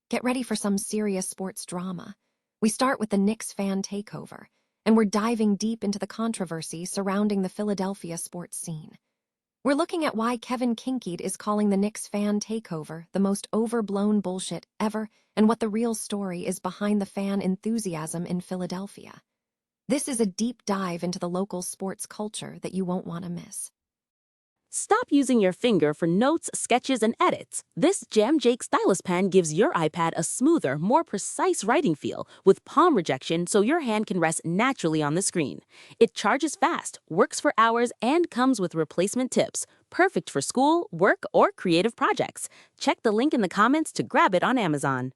Get ready for some serious sports drama. We start with the Knicks fan takeover, and we're diving deep into the controversy surrounding the Philadelphia sports scene. We're looking at why Kevin Kinkead is calling the Knicks fan takeover the most overblown bullshit ever and what the real story is behind the fan enthusiasm in Philadelphia. This is a deep dive into the local sports culture that you won't want to miss. Stop using your finger for notes, sketches, and edits. This Jam Jake stylus pen gives your iPad a smoother, more precise writing feel with palm rejection so your hand can rest naturally on the screen. It charges fast, works for hours, and comes with replacement tips. Perfect for school, work, or creative projects. Check the link in the comments to grab it on Amazon.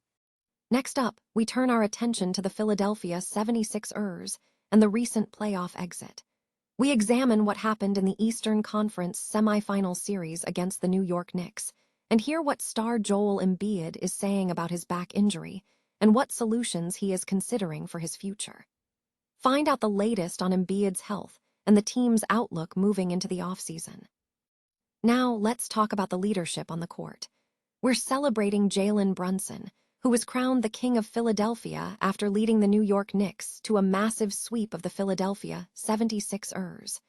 Next up, we turn our attention to the Philadelphia 76ers and the recent playoff exit. We examine what happened in the Eastern Conference semifinal series against the New York Knicks and hear what star Joel Embiid is saying about his back injury and what solutions he is considering for his future. Find out the latest on Embiid's health and the team's outlook moving into the offseason. Now, let's talk about the leadership on the court. We're celebrating Jalen Brunson, who was crowned the King of Philadelphia after leading the New York Knicks to a massive sweep of the Philadelphia 76ers.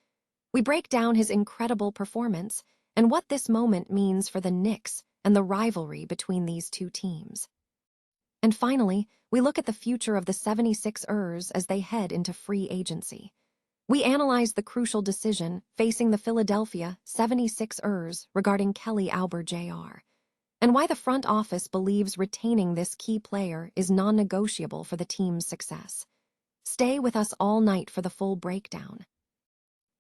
We break down his incredible performance and what this moment means for the Knicks and the rivalry between these two teams. And finally, we look at the future of the 76ers as they head into free agency. We analyze the crucial decision facing the Philadelphia 76ers regarding Kelly Oubre Jr., and why the front office believes retaining this key player is non-negotiable for the team's success. Stay with us all night for the full breakdown.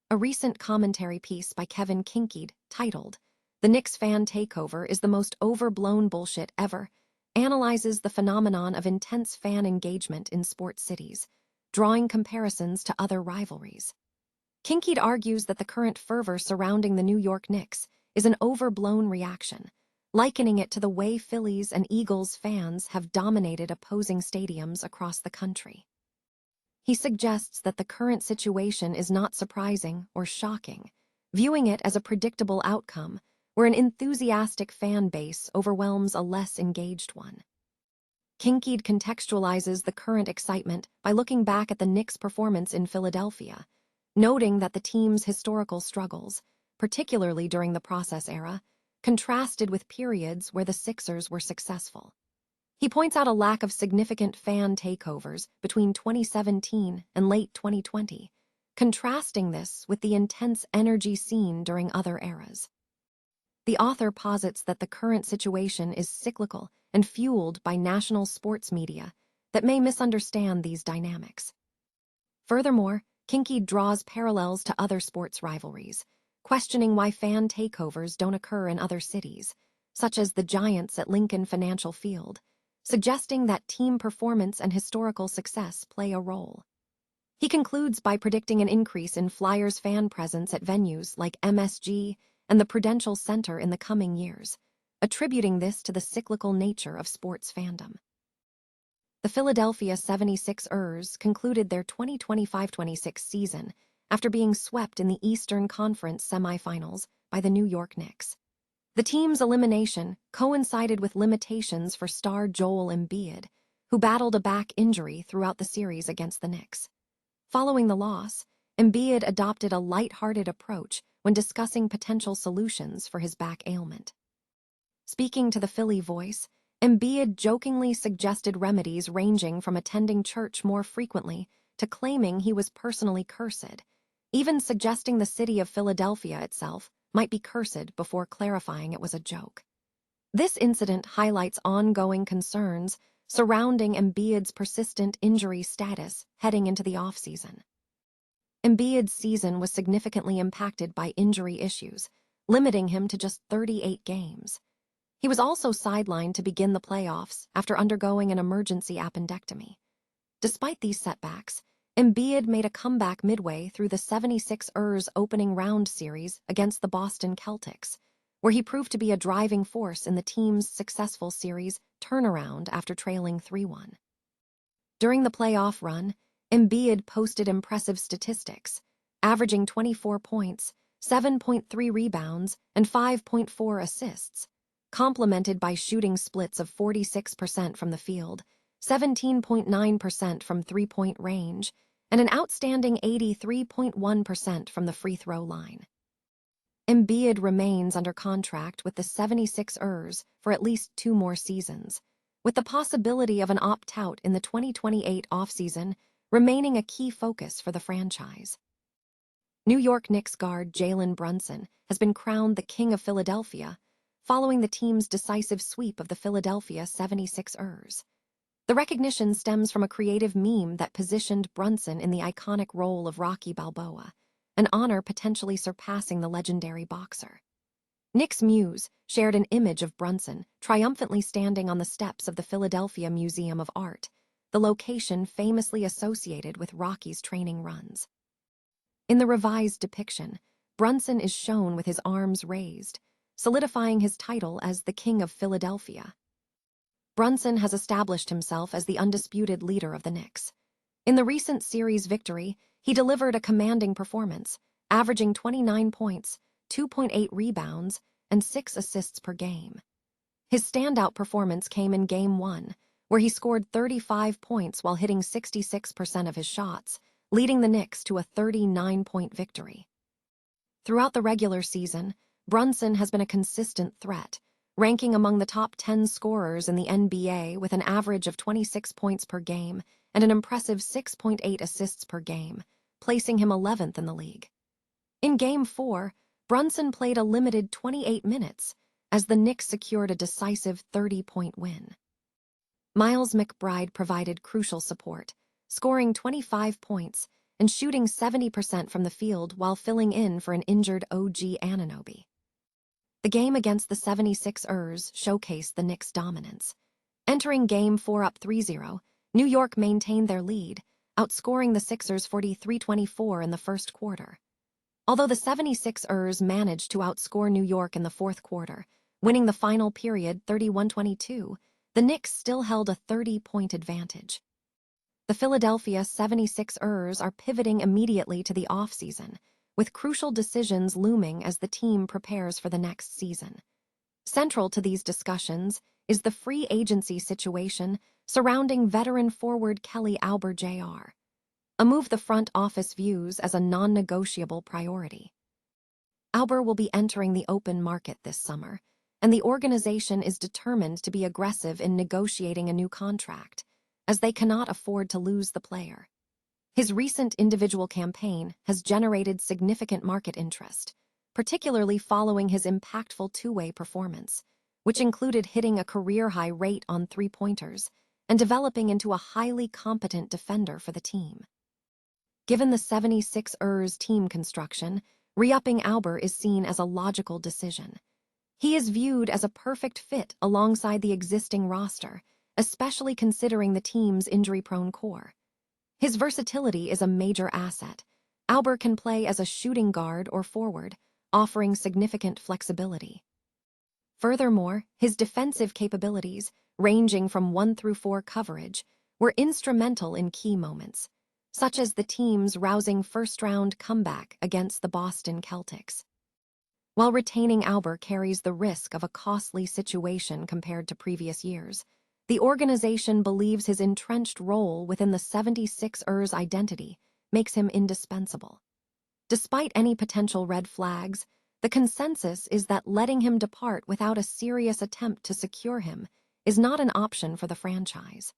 A recent commentary piece by Kevin Kinkead, titled, "The Knicks Fan Takeover is the Most Overblown Bullshit Ever," analyzes the phenomenon of intense fan engagement in sports cities, drawing comparisons to other rivalries. Kinkead argues that the current fervor surrounding the New York Knicks is an overblown reaction, likening it to the way Phillies and Eagles fans have dominated opposing stadiums across the country. He suggests that the current situation is not surprising or shocking, viewing it as a predictable outcome where an enthusiastic fan base overwhelms a less engaged one. Kinkead contextualizes the current excitement by looking back at the Knicks' performance in Philadelphia, noting that the team's historical struggles, particularly during the process era, contrasted with periods where the Sixers were successful. He points out a lack of significant fan takeovers between 2017 and late 2020, contrasting this with the intense energy seen during other eras. The author posits that the current situation is cyclical and fueled by national sports media that may misunderstand these dynamics. Furthermore, Kinkead draws parallels to other sports rivalries, questioning why fan takeovers don't occur in other cities, such as the Giants at Lincoln Financial Field, suggesting that team performance and historical success play a role. He concludes by predicting an increase in Flyers fan presence at venues like MSG and the Prudential Center in the coming years, attributing this to the cyclical nature of sports fandom. The Philadelphia 76ers concluded their 2025-26 season after being swept in the Eastern Conference semifinals by the New York Knicks. The team's elimination coincided with limitations for star Joel Embiid, who battled a back injury throughout the series against the Knicks. Following the loss, Embiid adopted a lighthearted approach when discussing potential solutions for his back ailment. Speaking to the Philly Voice, Embiid jokingly suggested remedies ranging from attending church more frequently to claiming he was personally cursed, even suggesting the city of Philadelphia itself might be cursed before clarifying it was a joke. This incident highlights ongoing concerns surrounding Embiid's persistent injury status heading into the offseason. Embiid's season was significantly impacted by injury issues, limiting him to just 38 games. He was also sidelined to begin the playoffs after undergoing an emergency appendectomy. Despite these setbacks, Embiid made a comeback midway through the 76ers opening round series against the Boston Celtics, where he proved to be a driving force in the team's successful series turnaround after trailing 3-1. During the playoff run, Embiid posted impressive statistics, averaging 24 points, 7.3 rebounds, and 5.4 assists, complemented by shooting splits of 46% from the field, 17.9% from three-point range, and an outstanding 83.1% from the free throw line. Embiid remains under contract with the 76ers for at least 2 more seasons, with the possibility of an opt-out in the 2028 offseason remaining a key focus for the franchise. New York Knicks guard Jalen Brunson has been crowned the King of Philadelphia following the team's decisive sweep of the Philadelphia 76ers. The recognition stems from a creative meme that positioned Brunson in the iconic role of Rocky Balboa, an honor potentially surpassing the legendary boxer. Knicks Muse shared an image of Brunson triumphantly standing on the steps of the Philadelphia Museum of Art, the location famously associated with Rocky's training runs. In the revised depiction, Brunson is shown with his arms raised, solidifying his title as the King of Philadelphia. Brunson has established himself as the undisputed leader of the Knicks. In the recent series victory, he delivered a commanding performance, averaging 29 points, 2.8 rebounds, and 6 assists per game. His standout performance came in Game 1, where he scored 35 points while hitting 66% of his shots, leading the Knicks to a 39-point victory. Throughout the regular season, Brunson has been a consistent threat, ranking among the top 10 scorers in the NBA with an average of 26 points per game and an impressive 6.8 assists per game, placing him 11th in the league. In Game 4, Brunson played a limited 28 minutes as the Knicks secured a decisive 30-point win. Miles McBride provided crucial support, scoring 25 points and shooting 70% from the field while filling in for an injured OG Anunoby. The game against the 76ers showcased the Knicks' dominance. Entering Game 4 up 3-0, New York maintained their lead, outscoring the Sixers 43-24 in the first quarter. Although the 76ers managed to outscore New York in the fourth quarter, winning the final period 31-22, the Knicks still held a 30-point advantage. The Philadelphia 76ers are pivoting immediately to the offseason, with crucial decisions looming as the team prepares for the next season. Central to these discussions is the free agency situation surrounding veteran forward Kelly Oubre Jr., a move the front office views as a non-negotiable priority. Oubre will be entering the open market this summer, and the organization is determined to be aggressive in negotiating a new contract, as they cannot afford to lose the player. His recent individual campaign has generated significant market interest, particularly following his impactful two-way performance, which included hitting a career-high rate on three-pointers and developing into a highly competent defender for the team. Given the 76ers team construction, re-upping Oubre is seen as a logical decision. He is viewed as a perfect fit alongside the existing roster, especially considering the team's injury-prone core. His versatility is a major asset. Oubre can play as a shooting guard or forward, offering significant flexibility. Furthermore, his defensive capabilities, ranging from 1 through 4 coverage, were instrumental in key moments, such as the team's rousing first-round comeback against the Boston Celtics. While retaining Oubre carries the risk of a costly situation compared to previous years, the organization believes his entrenched role within the 76ers' identity makes him indispensable. Despite any potential red flags, the consensus is that letting him depart without a serious attempt to secure him is not an option for the franchise.